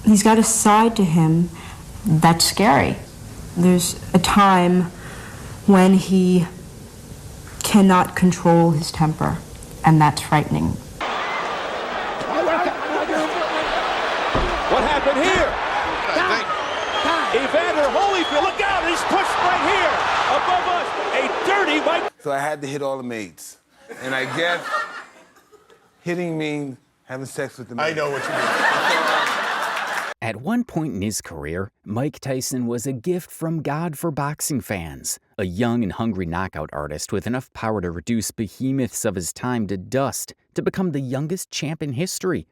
He's got a side to him that's scary. There's a time when he cannot control his temper, and that's frightening. What happened here? Evander Holyfield, look out, he's pushed right here, above us, a dirty white. So I had to hit all the maids. And I guess hitting means having sex with the maids. I know what you mean. At one point in his career, Mike Tyson was a gift from God for boxing fans, a young and hungry knockout artist with enough power to reduce behemoths of his time to dust to become the youngest champ in history.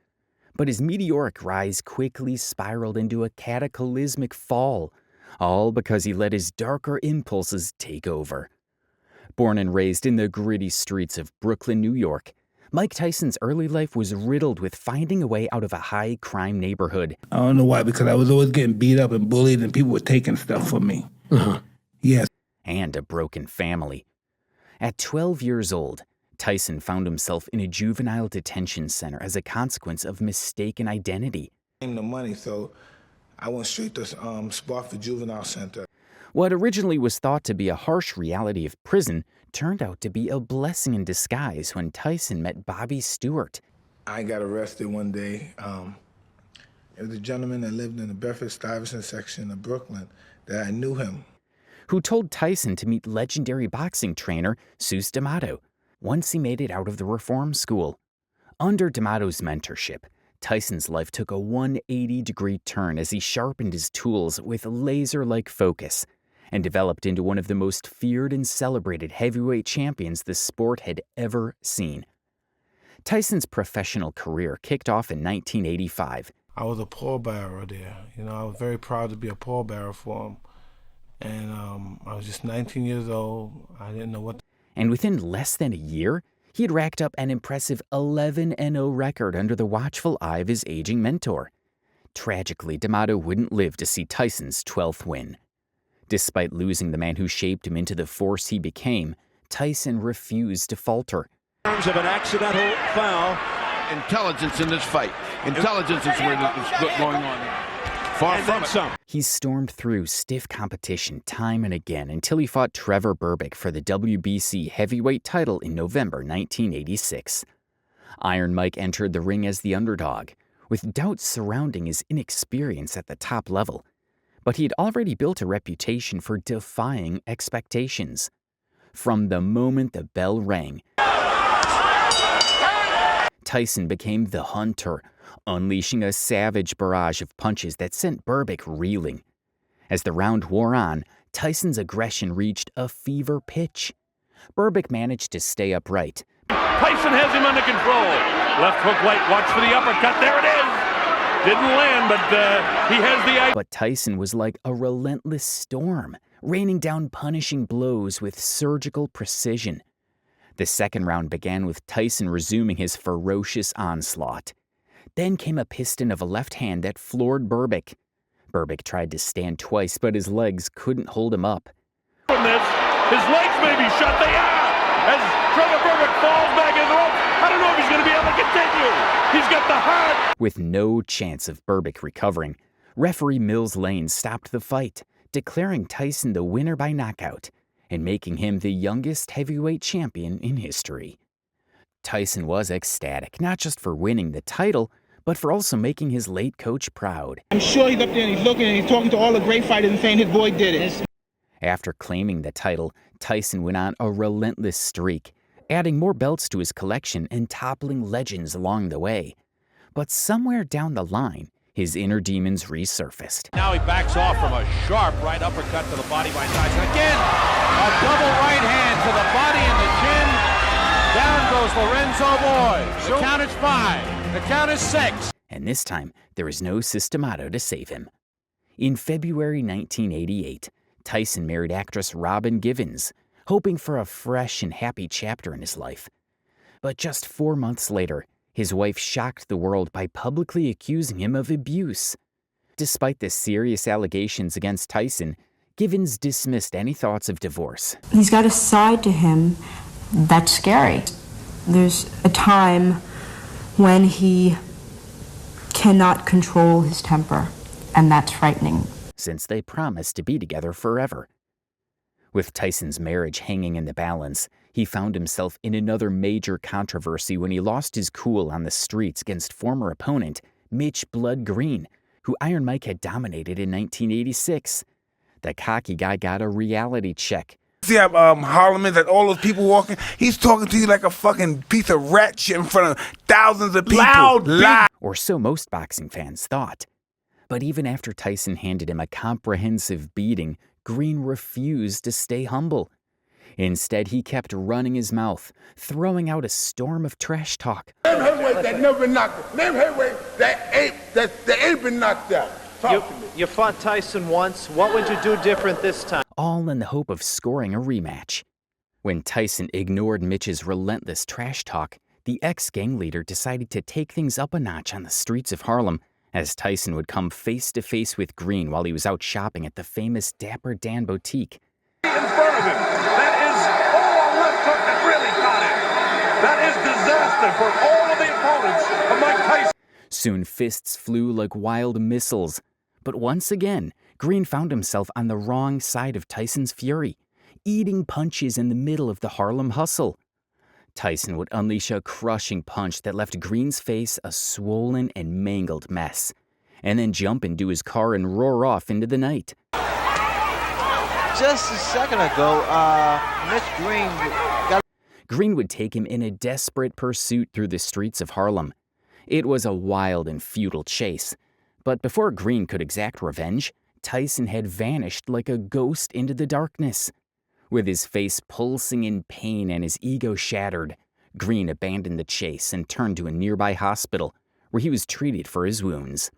But his meteoric rise quickly spiraled into a cataclysmic fall, all because he let his darker impulses take over. Born and raised in the gritty streets of Brooklyn, New York, Mike Tyson's early life was riddled with finding a way out of a high-crime neighborhood. I don't know why, because I was always getting beat up and bullied and people were taking stuff from me. Yes. And a broken family. At 12 years old, Tyson found himself in a juvenile detention center as a consequence of mistaken identity. The money, so I went straight to Spofford Juvenile Center. What originally was thought to be a harsh reality of prison turned out to be a blessing in disguise when Tyson met Bobby Stewart. I got arrested one day. It was a gentleman that lived in the Bedford-Stuyvesant section of Brooklyn that I knew him. Who told Tyson to meet legendary boxing trainer Seuss D'Amato once he made it out of the reform school. Under D'Amato's mentorship, Tyson's life took a 180-degree turn as he sharpened his tools with laser-like focus and developed into one of the most feared and celebrated heavyweight champions the sport had ever seen. Tyson's professional career kicked off in 1985. I was a pallbearer there. I was very proud to be a pallbearer for him. And I was just 19 years old. I didn't know what. And within less than a year, he had racked up an impressive 11-0 record under the watchful eye of his aging mentor. Tragically, D'Amato wouldn't live to see Tyson's 12th win. Despite losing the man who shaped him into the force he became, Tyson refused to falter. In terms of an accidental foul. Intelligence in this fight. Intelligence is where it's going on. Far from it. He stormed through stiff competition time and again until he fought Trevor Berbick for the WBC heavyweight title in November 1986. Iron Mike entered the ring as the underdog, with doubts surrounding his inexperience at the top level. But he had already built a reputation for defying expectations. From the moment the bell rang, Tyson became the hunter, unleashing a savage barrage of punches that sent Berbick reeling. As the round wore on, Tyson's aggression reached a fever pitch. Berbick managed to stay upright. Tyson has him under control. Left hook right, watch for the uppercut, there it is! Didn't land, but he has the idea. But Tyson was like a relentless storm, raining down punishing blows with surgical precision. The second round began with Tyson resuming his ferocious onslaught. Then came a piston of a left hand that floored Berbick. Berbick tried to stand twice, but his legs couldn't hold him up. From this, his legs may be shut, they are! As Trevor Berbick falls back in the rope, I don't know if he's going to be able to continue. He's got the heart. With no chance of Berbick recovering, referee Mills Lane stopped the fight, declaring Tyson the winner by knockout and making him the youngest heavyweight champion in history. Tyson was ecstatic, not just for winning the title, but for also making his late coach proud. I'm sure he's up there and he's looking and he's talking to all the great fighters and saying his boy did it. After claiming the title, Tyson went on a relentless streak, adding more belts to his collection and toppling legends along the way. But somewhere down the line, his inner demons resurfaced. Now he backs off from a sharp right uppercut to the body by Tyson. Again, a double right hand to the body and the chin. Down goes Lorenzo Boy. The count is 5. The count is 6. And this time, there is no Seuss D'Amato to save him. In February 1988, Tyson married actress Robin Givens, hoping for a fresh and happy chapter in his life. But just 4 months later, his wife shocked the world by publicly accusing him of abuse. Despite the serious allegations against Tyson, Givens dismissed any thoughts of divorce. He's got a side to him that's scary. There's a time when he cannot control his temper, and that's frightening. Since they promised to be together forever. With Tyson's marriage hanging in the balance, he found himself in another major controversy when he lost his cool on the streets against former opponent Mitch Blood Green, who Iron Mike had dominated in 1986. The cocky guy got a reality check. See how Harlem is, like all those people walking? He's talking to you like a fucking piece of rat shit in front of thousands of people. Loud. Or so most boxing fans thought. But even after Tyson handed him a comprehensive beating, Green refused to stay humble. Instead, he kept running his mouth, throwing out a storm of trash talk. Name heavyweight that never been knocked out. Name heavyweight that ain't been knocked out. You fought Tyson once. What would you do different this time? All in the hope of scoring a rematch. When Tyson ignored Mitch's relentless trash talk, the ex-gang leader decided to take things up a notch on the streets of Harlem, as Tyson would come face-to-face with Green while he was out shopping at the famous Dapper Dan boutique. In front of him. That is all left hook that really got him. That is disaster for all of the opponents of Mike Tyson. Soon fists flew like wild missiles. But once again, Green found himself on the wrong side of Tyson's fury, eating punches in the middle of the Harlem hustle. Tyson would unleash a crushing punch that left Green's face a swollen and mangled mess, and then jump into his car and roar off into the night. Just a second ago, Green would take him in a desperate pursuit through the streets of Harlem. It was a wild and futile chase, but before Green could exact revenge, Tyson had vanished like a ghost into the darkness. With his face pulsing in pain and his ego shattered, Green abandoned the chase and turned to a nearby hospital, where he was treated for his wounds.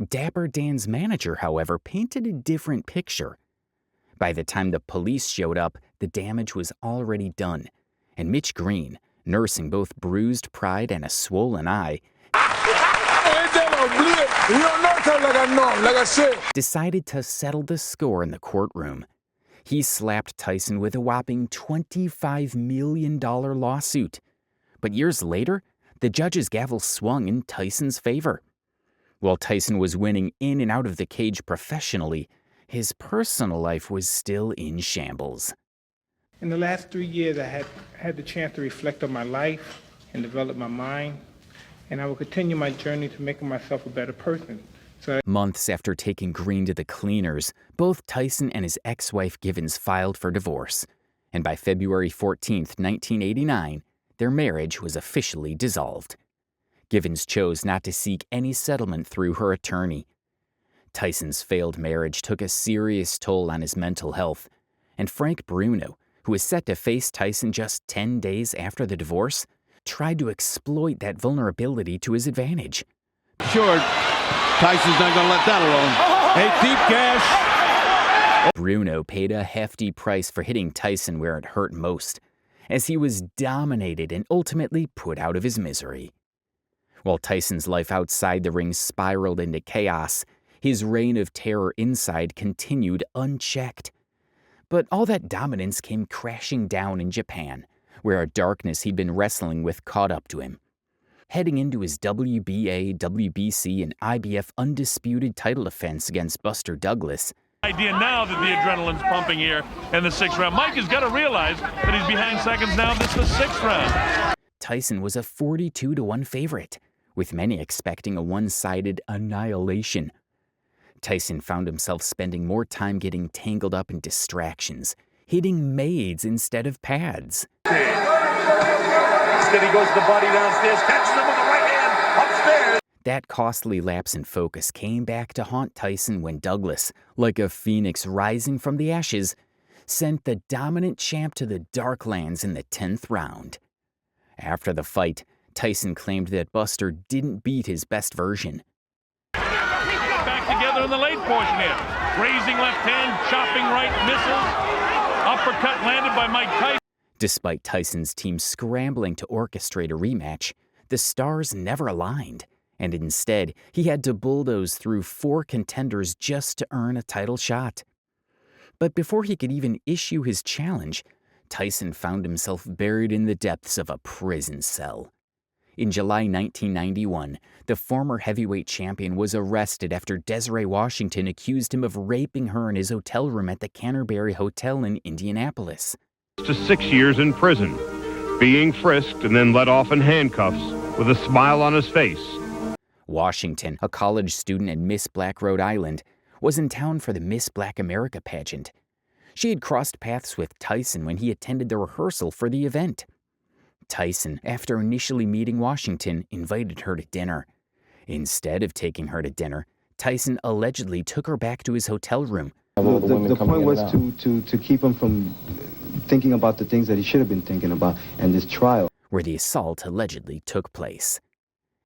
Dapper Dan's manager, however, painted a different picture. By the time the police showed up, the damage was already done, and Mitch Green, nursing both bruised pride and a swollen eye, decided to settle the score in the courtroom. He slapped Tyson with a whopping $25 million lawsuit. But years later, the judge's gavel swung in Tyson's favor. While Tyson was winning in and out of the cage professionally, his personal life was still in shambles. In the last 3 years, I had the chance to reflect on my life and develop my mind, and I will continue my journey to making myself a better person. Months after taking Green to the cleaners, both Tyson and his ex-wife Givens filed for divorce, and by February 14th, 1989, their marriage was officially dissolved. Givens chose not to seek any settlement through her attorney. Tyson's failed marriage took a serious toll on his mental health, and Frank Bruno, who was set to face Tyson just 10 days after the divorce, tried to exploit that vulnerability to his advantage. Sure, Tyson's not going to let that alone. A deep gash. Bruno paid a hefty price for hitting Tyson where it hurt most, as he was dominated and ultimately put out of his misery. While Tyson's life outside the ring spiraled into chaos, his reign of terror inside continued unchecked. But all that dominance came crashing down in Japan, where a darkness he'd been wrestling with caught up to him. Heading into his WBA, WBC, and IBF undisputed title defense against Buster Douglas, Idea now that the adrenaline's pumping here in the 6th round. Mike has got to realize that he's behind seconds now. This is the 6th round. Tyson was a 42-1 favorite, with many expecting a one-sided annihilation. Tyson found himself spending more time getting tangled up in distractions, hitting maids instead of pads. Instead he goes to the body downstairs, catches him with the right hand upstairs. That costly lapse in focus came back to haunt Tyson when Douglas, like a phoenix rising from the ashes, sent the dominant champ to the dark lands in the 10th round. After the fight, Tyson claimed that Buster didn't beat his best version. Back together in the late portion here. Raising left hand, chopping right, misses. Uppercut landed by Mike Tyson. Despite Tyson's team scrambling to orchestrate a rematch, the stars never aligned, and instead he had to bulldoze through 4 contenders just to earn a title shot. But before he could even issue his challenge, Tyson found himself buried in the depths of a prison cell. In July 1991, the former heavyweight champion was arrested after Desiree Washington accused him of raping her in his hotel room at the Canterbury Hotel in Indianapolis. To 6 years in prison, being frisked and then let off in handcuffs with a smile on his face. Washington, a college student at Miss Black Rhode Island, was in town for the Miss Black America pageant. She had crossed paths with Tyson when he attended the rehearsal for the event. Tyson, after initially meeting Washington, invited her to dinner. Instead of taking her to dinner, Tyson allegedly took her back to his hotel room. The point was to keep him from thinking about the things that he should have been thinking about and this trial, where the assault allegedly took place.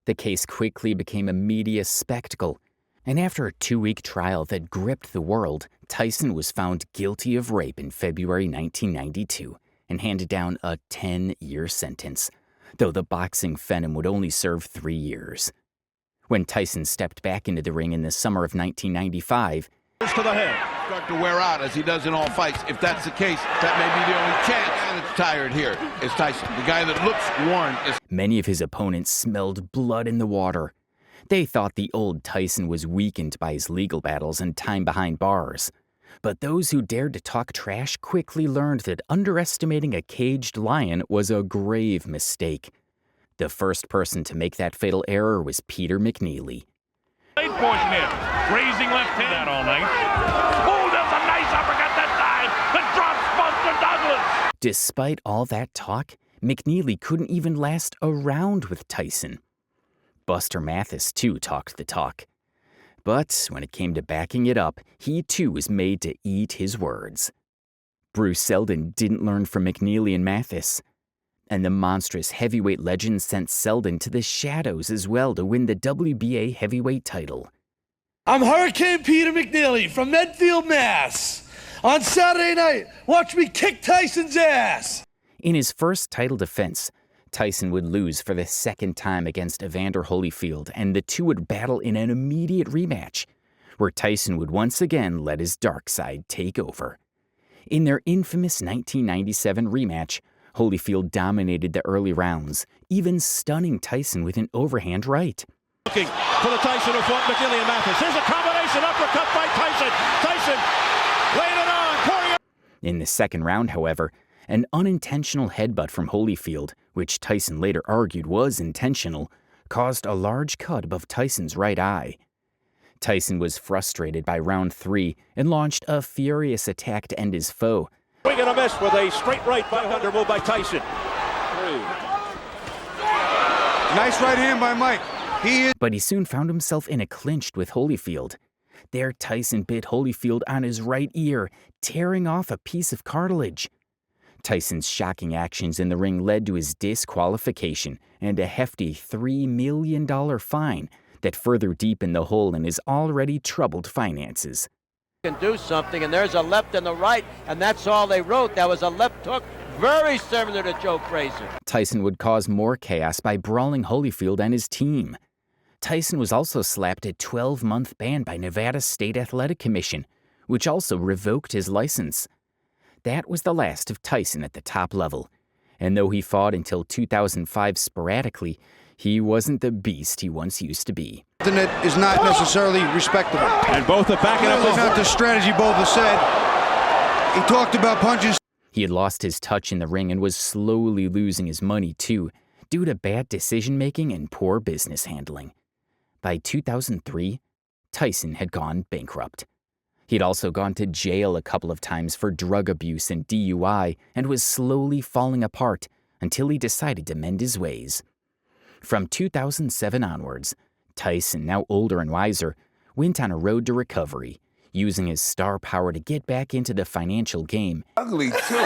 The case quickly became a media spectacle, and after a 2-week trial that gripped the world, Tyson was found guilty of rape in February 1992 and handed down a 10-year sentence, though the boxing phenom would only serve 3 years. When Tyson stepped back into the ring in the summer of 1995, to the head. Start to wear out as he does in all fights. If that's the case, that may be the only chance. And it's tired here is Tyson. The guy that looks worn is... Many of his opponents smelled blood in the water. They thought the old Tyson was weakened by his legal battles and time behind bars. But those who dared to talk trash quickly learned that underestimating a caged lion was a grave mistake. The first person to make that fatal error was Peter McNeely. Late portion in, grazing left hand that all night. Oh, that's a nice uppercut that time that drops Buster Douglas. Despite all that talk, McNeely couldn't even last a round with Tyson. Buster Mathis, too, talked the talk. But when it came to backing it up, he too was made to eat his words. Bruce Seldon didn't learn from McNeely and Mathis. And the monstrous heavyweight legend sent Seldon to the shadows as well to win the WBA heavyweight title. I'm Hurricane Peter McNeely from Medfield, Mass. On Saturday night, watch me kick Tyson's ass. In his first title defense, Tyson would lose for the second time against Evander Holyfield, and the two would battle in an immediate rematch, where Tyson would once again let his dark side take over. In their infamous 1997 rematch, Holyfield dominated the early rounds, even stunning Tyson with an overhand right. Looking for the Tyson who fought McNeely and Mathis. Here's a combination uppercut by Tyson. Tyson laying it on, pouring it. In the second round, however, an unintentional headbutt from Holyfield, which Tyson later argued was intentional, caused a large cut above Tyson's right eye. Tyson was frustrated by round 3 and launched a furious attack to end his foe. Swing and a miss with a straight right by under move by Tyson. Nice right hand by Mike. But he soon found himself in a clinch with Holyfield. There, Tyson bit Holyfield on his right ear, tearing off a piece of cartilage. Tyson's shocking actions in the ring led to his disqualification and a hefty $3 million fine that further deepened the hole in his already troubled finances. Can do something, and there's a left and a right, and that's all they wrote. That was a left hook, very similar to Joe Frazier. Tyson would cause more chaos by brawling Holyfield and his team. Tyson was also slapped a 12-month ban by Nevada State Athletic Commission, which also revoked his license. That was the last of Tyson at the top level, and though he fought until 2005 sporadically, he wasn't the beast he once used to be. That is not necessarily respectable. And both are backing up. That's not the strategy both have said. He talked about punching. He had lost his touch in the ring and was slowly losing his money too, due to bad decision-making and poor business handling. By 2003, Tyson had gone bankrupt. He'd also gone to jail a couple of times for drug abuse and DUI and was slowly falling apart until he decided to mend his ways. From 2007 onwards, Tyson, now older and wiser, went on a road to recovery, using his star power to get back into the financial game. Ugly, too. All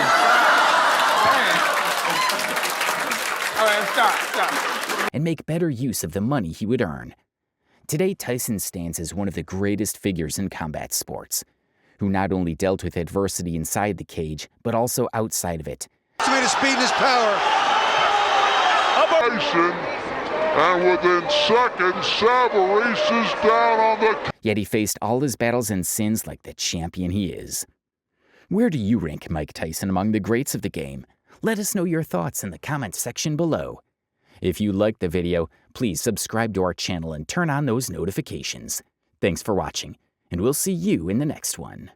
right, stop. And make better use of the money he would earn. Today, Tyson stands as one of the greatest figures in combat sports, who not only dealt with adversity inside the cage, but also outside of it. Made his speed and his power. Tyson, and within seconds, Savarese is down on the... Yet he faced all his battles and sins like the champion he is. Where do you rank Mike Tyson among the greats of the game? Let us know your thoughts in the comments section below. If you liked the video, please subscribe to our channel and turn on those notifications. Thanks for watching, and we'll see you in the next one.